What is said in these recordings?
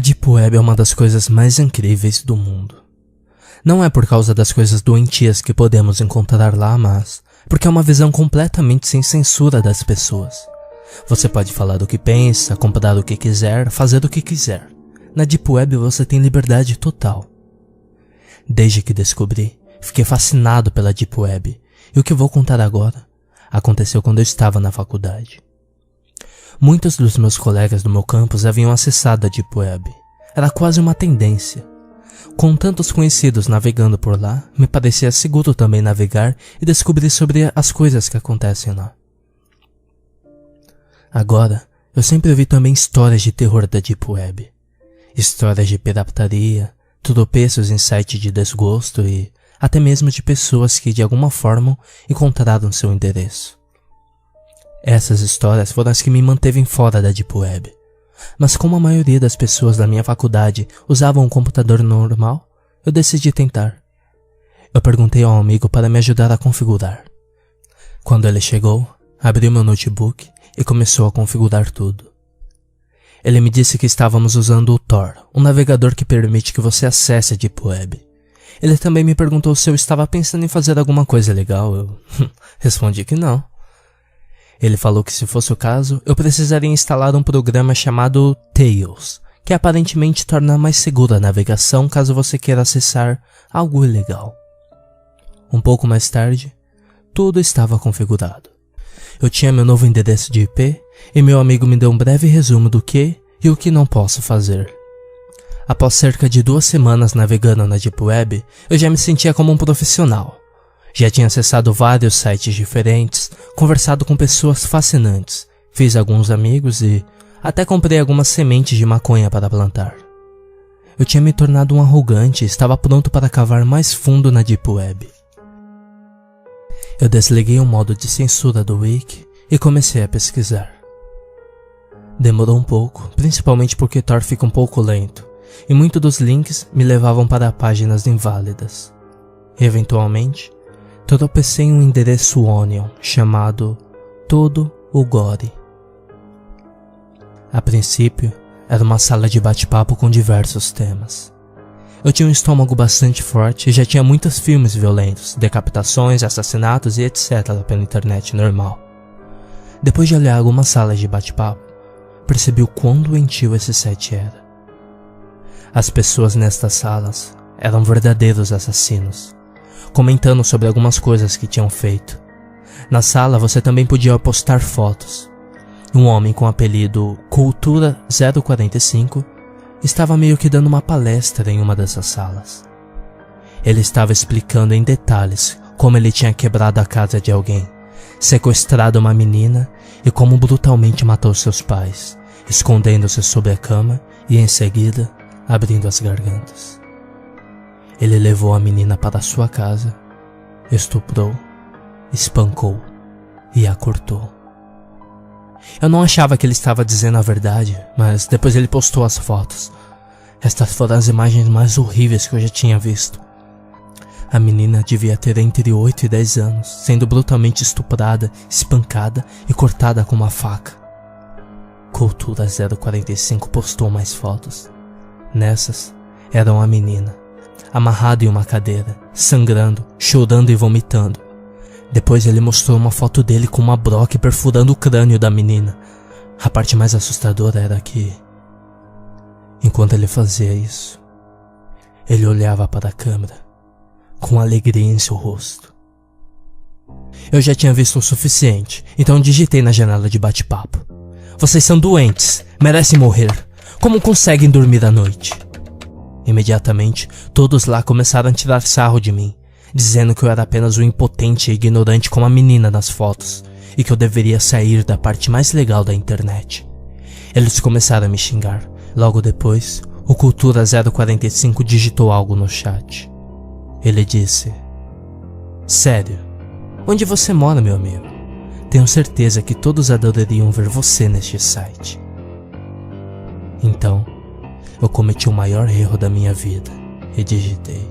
Deep Web é uma das coisas mais incríveis do mundo. Não é por causa das coisas doentias que podemos encontrar lá, mas porque é uma visão completamente sem censura das pessoas. Você pode falar o que pensa, comprar o que quiser, fazer o que quiser. Na Deep Web você tem liberdade total. Desde que descobri, fiquei fascinado pela Deep Web, e o que vou contar agora aconteceu quando eu estava na faculdade. Muitos dos meus colegas do meu campus haviam acessado a Deep Web. Era quase uma tendência. Com tantos conhecidos navegando por lá, me parecia seguro também navegar e descobrir sobre as coisas que acontecem lá. Agora, eu sempre ouvi também histórias de terror da Deep Web. Histórias de pirataria, tropeços em sites de desgosto e até mesmo de pessoas que de alguma forma encontraram seu endereço. Essas histórias foram as que me mantevem fora da Deep Web. Mas como a maioria das pessoas da minha faculdade usavam um computador normal, eu decidi tentar. Eu perguntei a um amigo para me ajudar a configurar. Quando ele chegou, abriu meu notebook e começou a configurar tudo. Ele me disse que estávamos usando o Tor, um navegador que permite que você acesse a Deep Web. Ele também me perguntou se eu estava pensando em fazer alguma coisa legal. Eu respondi que não. Ele falou que se fosse o caso, eu precisaria instalar um programa chamado Tails, que aparentemente torna mais segura a navegação caso você queira acessar algo ilegal. Um pouco mais tarde, tudo estava configurado. Eu tinha meu novo endereço de IP e meu amigo me deu um breve resumo do que e o que não posso fazer. Após cerca de 2 semanas navegando na Deep Web, eu já me sentia como um profissional. Já tinha acessado vários sites diferentes, conversado com pessoas fascinantes, fiz alguns amigos e até comprei algumas sementes de maconha para plantar. Eu tinha me tornado um arrogante e estava pronto para cavar mais fundo na Deep Web. Eu desliguei o modo de censura do Wiki e comecei a pesquisar. Demorou um pouco, principalmente porque Tor fica um pouco lento, e muitos dos links me levavam para páginas inválidas. E, eventualmente, tropecei em um endereço Onion chamado Todo o Gore. A princípio, era uma sala de bate-papo com diversos temas. Eu tinha um estômago bastante forte e já tinha muitos filmes violentos, decapitações, assassinatos e etc. pela internet normal. Depois de olhar algumas salas de bate-papo, percebi o quão doentio esse site era. As pessoas nestas salas eram verdadeiros assassinos, comentando sobre algumas coisas que tinham feito. Na sala você também podia postar fotos. Um homem com o apelido Cultura 045 estava meio que dando uma palestra em uma dessas salas. Ele estava explicando em detalhes como ele tinha quebrado a casa de alguém, sequestrado uma menina e como brutalmente matou seus pais, escondendo-se sob a cama e em seguida abrindo as gargantas. Ele levou a menina para sua casa, estuprou, espancou e a cortou. Eu não achava que ele estava dizendo a verdade, mas depois ele postou as fotos. Estas foram as imagens mais horríveis que eu já tinha visto. A menina devia ter entre 8 e 10 anos, sendo brutalmente estuprada, espancada e cortada com uma faca. Cultura 045 postou mais fotos. Nessas, era uma menina, amarrada em uma cadeira, sangrando, chorando e vomitando. Depois ele mostrou uma foto dele com uma broca perfurando o crânio da menina. A parte mais assustadora era que, enquanto ele fazia isso, ele olhava para a câmera, com alegria em seu rosto. Eu já tinha visto o suficiente, então digitei na janela de bate-papo: "Vocês são doentes, merecem morrer. Como conseguem dormir à noite?" Imediatamente, todos lá começaram a tirar sarro de mim, dizendo que eu era apenas um impotente e ignorante como a menina nas fotos, e que eu deveria sair da parte mais legal da internet. Eles começaram a me xingar. Logo depois, o Cultura 045 digitou algo no chat. Ele disse: "Sério, onde você mora, meu amigo? Tenho certeza que todos adorariam ver você neste site." Então, eu cometi o maior erro da minha vida e digitei: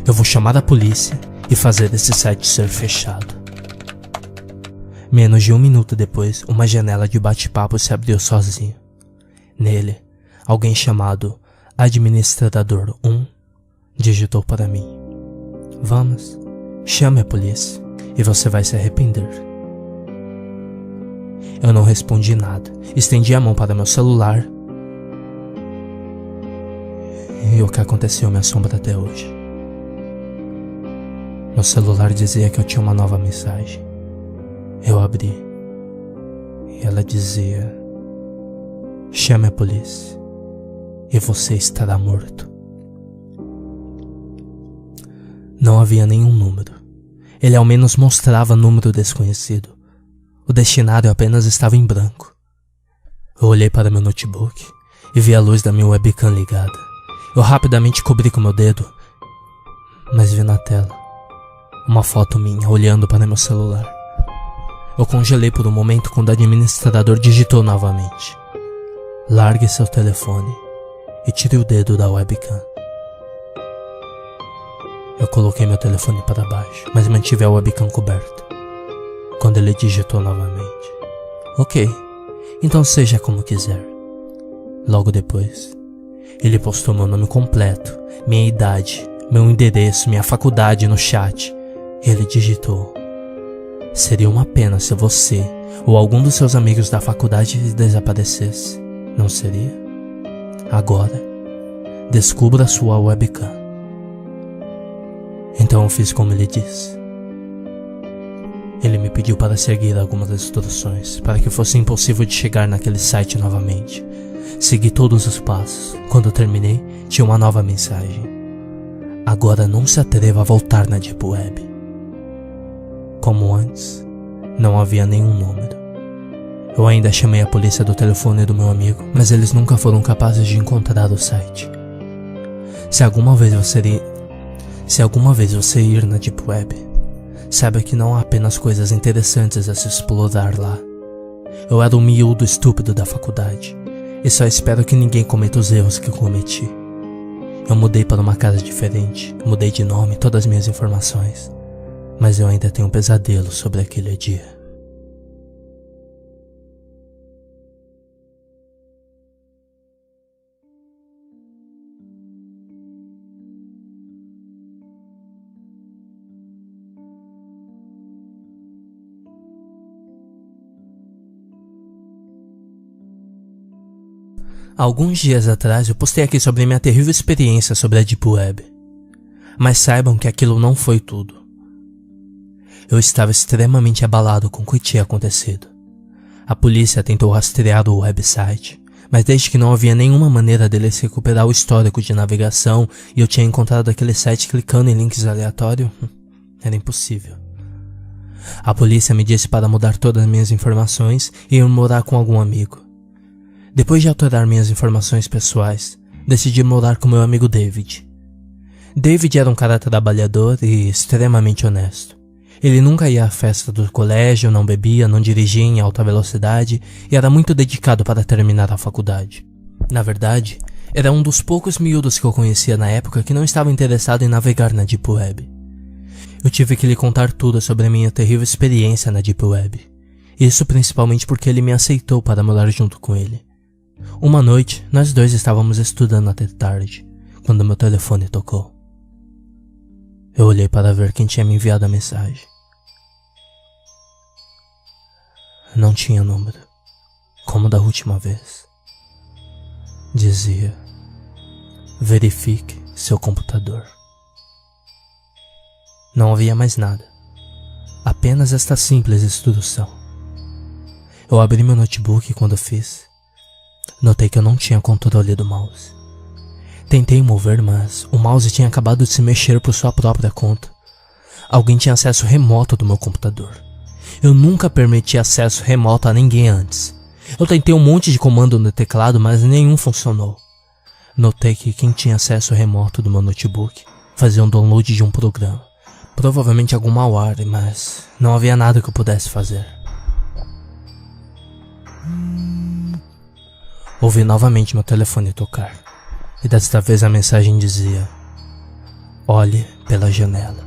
"Eu vou chamar a polícia e fazer esse site ser fechado." Menos de 1 minuto depois, uma janela de bate-papo se abriu sozinho. Nele, alguém chamado Administrador 1 digitou para mim: "Vamos, chame a polícia e você vai se arrepender." Eu não respondi nada, estendi a mão para meu celular e o que aconteceu me assombra até hoje. Meu celular dizia que eu tinha uma nova mensagem. Eu abri e ela dizia: "Chame a polícia e você estará morto." Não havia nenhum número. Ele ao menos mostrava número desconhecido. O destinatário apenas estava em branco. Eu olhei para meu notebook e vi a luz da minha webcam ligada. Eu rapidamente cobri com meu dedo, mas vi na tela uma foto minha olhando para meu celular. Eu congelei por um momento quando o administrador digitou novamente: "Largue seu telefone e tire o dedo da webcam." Eu coloquei meu telefone para baixo, mas mantive a webcam coberta. Quando ele digitou novamente: "Ok, então seja como quiser." Logo depois, ele postou meu nome completo, minha idade, meu endereço, minha faculdade no chat. Ele digitou: "Seria uma pena se você ou algum dos seus amigos da faculdade desaparecesse, não seria? Agora, descubra sua webcam." Então eu fiz como ele disse. Ele me pediu para seguir algumas instruções para que fosse impossível de chegar naquele site novamente. Segui todos os passos. Quando terminei, tinha uma nova mensagem: "Agora não se atreva a voltar na Deep Web." Como antes, não havia nenhum número. Eu ainda chamei a polícia do telefone do meu amigo, mas eles nunca foram capazes de encontrar o site. Se alguma vez você ir na Deep Web, saiba que não há apenas coisas interessantes a se explorar lá. Eu era um miúdo estúpido da faculdade, e só espero que ninguém cometa os erros que eu cometi. Eu mudei para uma casa diferente, mudei de nome, todas as minhas informações, mas eu ainda tenho um pesadelo sobre aquele dia. Alguns dias atrás eu postei aqui sobre minha terrível experiência sobre a Deep Web. Mas saibam que aquilo não foi tudo. Eu estava extremamente abalado com o que tinha acontecido. A polícia tentou rastrear o website, mas desde que não havia nenhuma maneira deles recuperar o histórico de navegação e eu tinha encontrado aquele site clicando em links aleatórios, era impossível. A polícia me disse para mudar todas as minhas informações e ir morar com algum amigo. Depois de alterar minhas informações pessoais, decidi morar com meu amigo David. David era um cara trabalhador e extremamente honesto. Ele nunca ia à festa do colégio, não bebia, não dirigia em alta velocidade e era muito dedicado para terminar a faculdade. Na verdade, era um dos poucos miúdos que eu conhecia na época que não estava interessado em navegar na Deep Web. Eu tive que lhe contar tudo sobre a minha terrível experiência na Deep Web. Isso principalmente porque ele me aceitou para morar junto com ele. Uma noite, nós dois estávamos estudando até tarde, quando meu telefone tocou. Eu olhei para ver quem tinha me enviado a mensagem. Não tinha número, como da última vez. Dizia: "Verifique seu computador." Não havia mais nada, apenas esta simples instrução. Eu abri meu notebook e quando fiz, notei que eu não tinha controle do mouse. Tentei mover, mas o mouse tinha acabado de se mexer por sua própria conta. Alguém tinha acesso remoto do meu computador. Eu nunca permiti acesso remoto a ninguém antes. Eu tentei um monte de comando no teclado, mas nenhum funcionou. Notei que quem tinha acesso remoto do meu notebook fazia um download de um programa. Provavelmente algum malware, mas não havia nada que eu pudesse fazer. Ouvi novamente meu telefone tocar, e desta vez a mensagem dizia: "Olhe pela janela."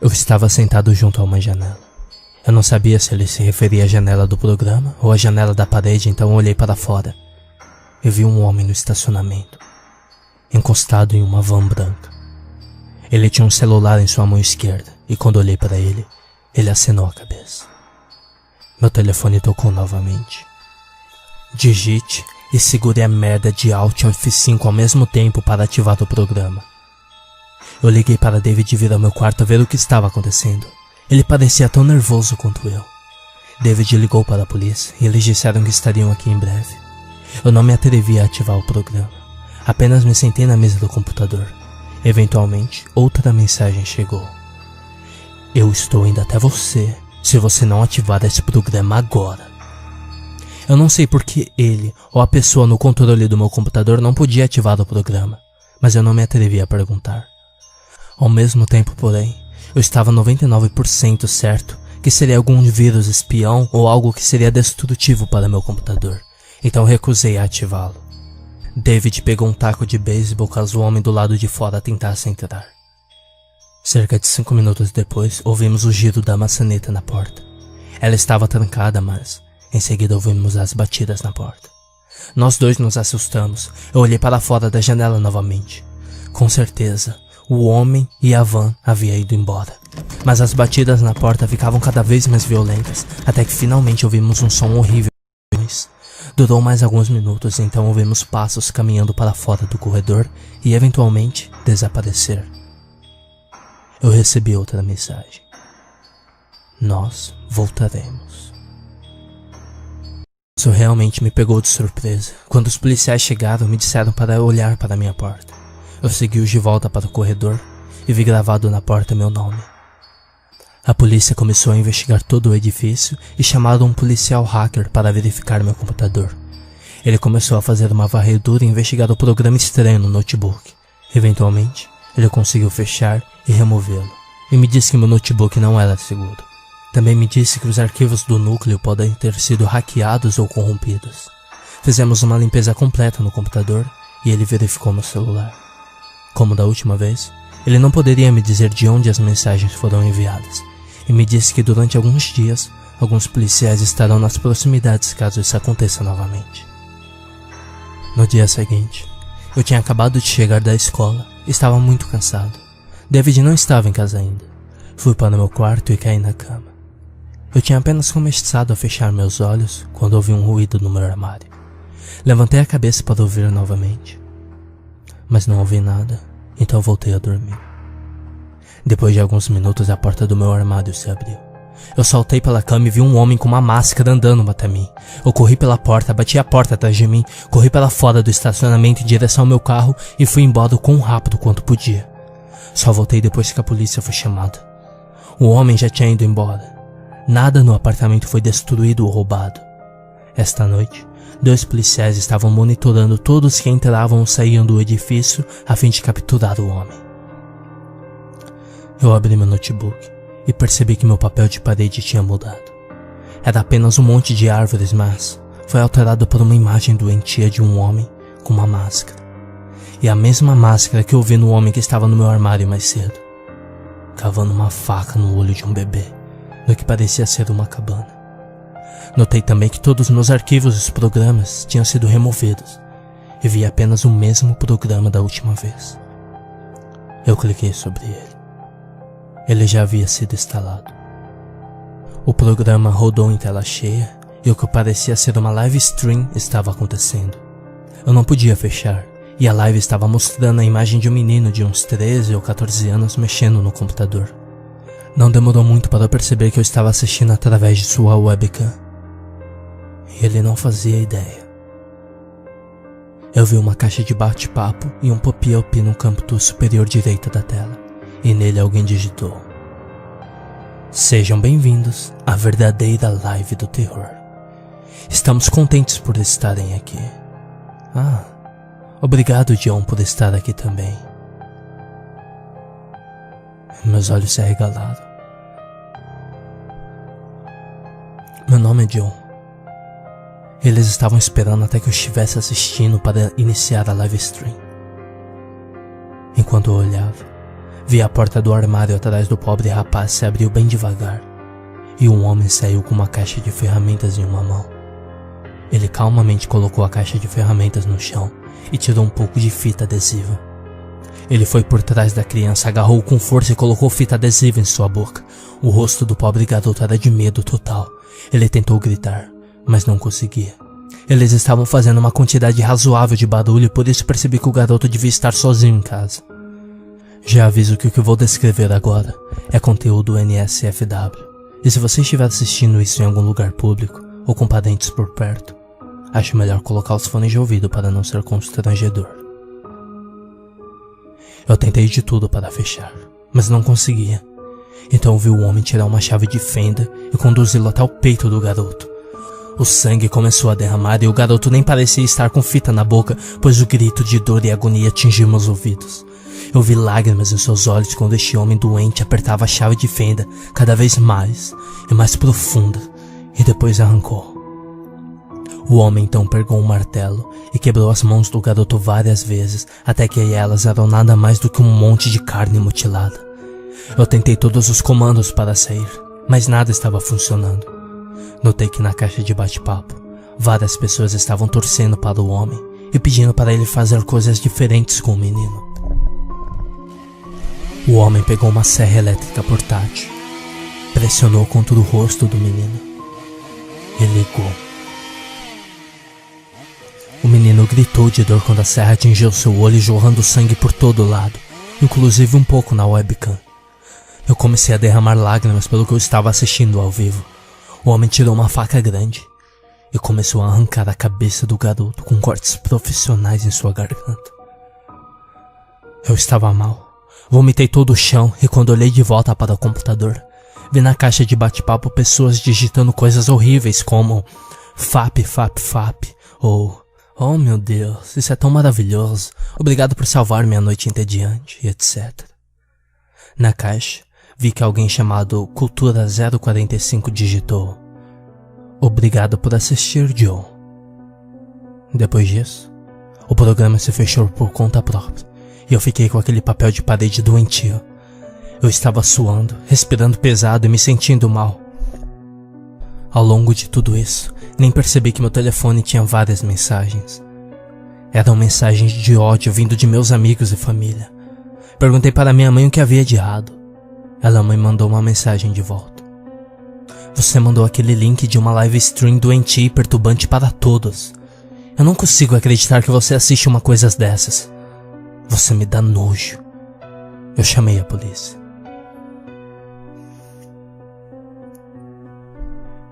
Eu estava sentado junto a uma janela. Eu não sabia se ele se referia à janela do programa ou à janela da parede, então eu olhei para fora. eu vi um homem no estacionamento, encostado em uma van branca. Ele tinha um celular em sua mão esquerda e quando olhei para ele, ele acenou a cabeça. Meu telefone tocou novamente. Digite e segure a merda de Alt F5 ao mesmo tempo para ativar o programa. Eu liguei para David vir ao meu quarto a ver o que estava acontecendo. Ele parecia tão nervoso quanto eu. David ligou para a polícia e eles disseram que estariam aqui em breve. Eu não me atrevi a ativar o programa. Apenas me sentei na mesa do computador. Eventualmente, outra mensagem chegou. Eu estou indo até você, se você não ativar esse programa agora. Eu não sei por que ele ou a pessoa no controle do meu computador não podia ativar o programa, mas eu não me atrevi a perguntar. Ao mesmo tempo, porém, eu estava 99% certo que seria algum vírus espião ou algo que seria destrutivo para meu computador, então recusei a ativá-lo. David pegou um taco de beisebol caso o homem do lado de fora tentasse entrar. Cerca de 5 minutos depois, ouvimos o giro da maçaneta na porta. Ela estava trancada, mas em seguida ouvimos as batidas na porta. Nós dois nos assustamos. Eu olhei para fora da janela novamente. Com certeza, o homem e a van haviam ido embora. Mas as batidas na porta ficavam cada vez mais violentas, até que finalmente ouvimos um som horrível. Durou mais alguns minutos, então ouvimos passos caminhando para fora do corredor e eventualmente desaparecer. Eu recebi outra mensagem. Nós voltaremos. Isso realmente me pegou de surpresa. Quando os policiais chegaram, me disseram para olhar para minha porta. Eu segui-os de volta para o corredor e vi gravado na porta meu nome. A polícia começou a investigar todo o edifício e chamaram um policial hacker para verificar meu computador. Ele começou a fazer uma varredura e investigar o programa estranho no notebook. Eventualmente, ele conseguiu fechar e removê-lo, e me disse que meu notebook não era seguro. Também me disse que os arquivos do núcleo podem ter sido hackeados ou corrompidos. Fizemos uma limpeza completa no computador e ele verificou meu celular. Como da última vez, ele não poderia me dizer de onde as mensagens foram enviadas, e me disse que durante alguns dias, alguns policiais estarão nas proximidades caso isso aconteça novamente. No dia seguinte, eu tinha acabado de chegar da escola e estava muito cansado. David não estava em casa ainda. Fui para o meu quarto e caí na cama. Eu tinha apenas começado a fechar meus olhos quando ouvi um ruído no meu armário. Levantei a cabeça para ouvir novamente, mas não ouvi nada, então voltei a dormir. Depois de alguns minutos, a porta do meu armário se abriu. Eu saltei pela cama e vi um homem com uma máscara andando até mim. Eu corri pela porta, bati a porta atrás de mim, corri para fora do estacionamento em direção ao meu carro e fui embora o quão rápido quanto podia. Só voltei depois que a polícia foi chamada. O homem já tinha ido embora. Nada no apartamento foi destruído ou roubado. Esta noite, 2 policiais estavam monitorando todos que entravam ou saíam do edifício a fim de capturar o homem. Eu abri meu notebook e percebi que meu papel de parede tinha mudado. Era apenas um monte de árvores, mas foi alterado por uma imagem doentia de um homem com uma máscara. E a mesma máscara que eu vi no homem que estava no meu armário mais cedo, cavando uma faca no olho de um bebê, no que parecia ser uma cabana. Notei também que todos os meus arquivos e os programas tinham sido removidos, e vi apenas o mesmo programa da última vez. Eu cliquei sobre ele. Ele já havia sido instalado. O programa rodou em tela cheia e o que parecia ser uma live stream estava acontecendo. Eu não podia fechar, e a live estava mostrando a imagem de um menino de uns 13 ou 14 anos mexendo no computador. Não demorou muito para eu perceber que eu estava assistindo através de sua webcam. E ele não fazia ideia. Eu vi uma caixa de bate-papo e um pop-up no canto superior direito da tela, e nele alguém digitou: Sejam bem-vindos à verdadeira live do terror. Estamos contentes por estarem aqui. Obrigado, John, por estar aqui também. Meus olhos se arregalaram. Meu nome é John. Eles estavam esperando até que eu estivesse assistindo para iniciar a live stream. Enquanto eu olhava, vi a porta do armário atrás do pobre rapaz se abriu bem devagar, e um homem saiu com uma caixa de ferramentas em uma mão. Ele calmamente colocou a caixa de ferramentas no chão e tirou um pouco de fita adesiva. Ele foi por trás da criança, agarrou com força e colocou fita adesiva em sua boca. O rosto do pobre garoto era de medo total. Ele tentou gritar, mas não conseguia. Eles estavam fazendo uma quantidade razoável de barulho e por isso percebi que o garoto devia estar sozinho em casa. Já aviso que o que vou descrever agora é conteúdo NSFW. E se você estiver assistindo isso em algum lugar público ou com parentes por perto, acho melhor colocar os fones de ouvido para não ser constrangedor. Eu tentei de tudo para fechar, mas não conseguia. Então eu vi o homem tirar uma chave de fenda e conduzi-lo até o peito do garoto. O sangue começou a derramar e o garoto nem parecia estar com fita na boca, pois o grito de dor e agonia atingiu meus ouvidos. Eu vi lágrimas em seus olhos quando este homem doente apertava a chave de fenda cada vez mais e mais profunda e depois arrancou. O homem então pegou um martelo e quebrou as mãos do garoto várias vezes até que elas eram nada mais do que um monte de carne mutilada. Eu tentei todos os comandos para sair, mas nada estava funcionando. Notei que na caixa de bate-papo, várias pessoas estavam torcendo para o homem e pedindo para ele fazer coisas diferentes com o menino. O homem pegou uma serra elétrica portátil, pressionou contra o rosto do menino e ligou. O menino gritou de dor quando a serra atingiu seu olho, jorrando sangue por todo lado, inclusive um pouco na webcam. Eu comecei a derramar lágrimas pelo que eu estava assistindo ao vivo. O homem tirou uma faca grande e começou a arrancar a cabeça do garoto com cortes profissionais em sua garganta. Eu estava mal. Vomitei todo o chão e quando olhei de volta para o computador, vi na caixa de bate-papo pessoas digitando coisas horríveis como FAP, FAP, FAP ou "Oh meu Deus, isso é tão maravilhoso, obrigado por salvar minha noite entediante", e etc. Na caixa, vi que alguém chamado Cultura 045 digitou "Obrigado por assistir, Joe". Depois disso, o programa se fechou por conta própria e eu fiquei com aquele papel de parede doentio. Eu estava suando, respirando pesado e me sentindo mal. Ao longo de tudo isso, nem percebi que meu telefone tinha várias mensagens. Eram mensagens de ódio vindo de meus amigos e família. Perguntei para minha mãe o que havia de errado. Ela me mandou uma mensagem de volta. "Você mandou aquele link de uma live stream doentia e perturbante para todos. Eu não consigo acreditar que você assiste uma coisa dessas. Você me dá nojo." Eu chamei a polícia.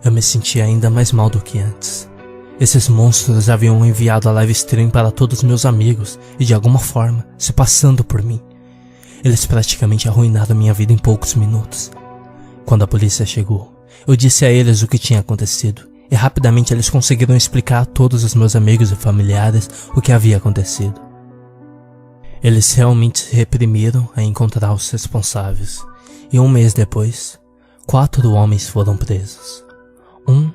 Eu me sentia ainda mais mal do que antes. Esses monstros haviam enviado a live stream para todos meus amigos e de alguma forma se passando por mim. Eles praticamente arruinaram minha vida em poucos minutos. Quando a polícia chegou, eu disse a eles o que tinha acontecido e rapidamente eles conseguiram explicar a todos os meus amigos e familiares o que havia acontecido. Eles realmente se reprimiram a encontrar os responsáveis e um mês depois, 4 homens foram presos. Um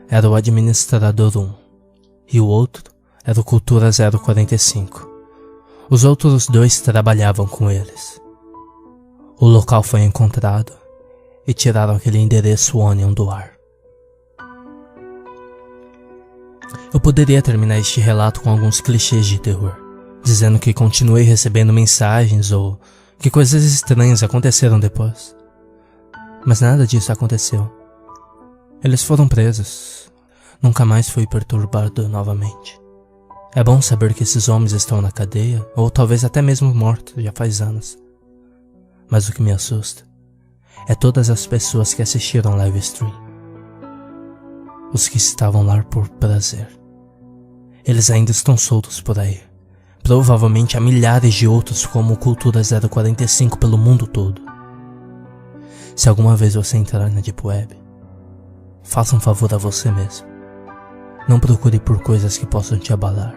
era o administrador 1 e o outro era o Cultura 045. Os outros 2 trabalhavam com eles. O local foi encontrado e tiraram aquele endereço Onion do ar. Eu poderia terminar este relato com alguns clichês de terror, dizendo que continuei recebendo mensagens ou que coisas estranhas aconteceram depois. Mas nada disso aconteceu. Eles foram presos. Nunca mais fui perturbado novamente. É bom saber que esses homens estão na cadeia, ou talvez até mesmo mortos já faz anos. Mas o que me assusta é todas as pessoas que assistiram live stream. Os que estavam lá por prazer. Eles ainda estão soltos por aí. Provavelmente há milhares de outros como o Cultura 045 pelo mundo todo. Se alguma vez você entrar na Deep Web, faça um favor a você mesmo. Não procure por coisas que possam te abalar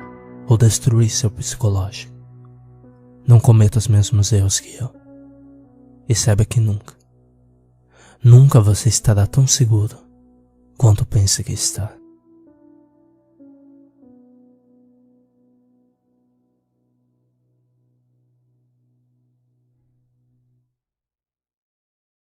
ou destruir seu psicológico. Não cometa os mesmos erros que eu. E saiba que nunca você estará tão seguro quanto pensa que está.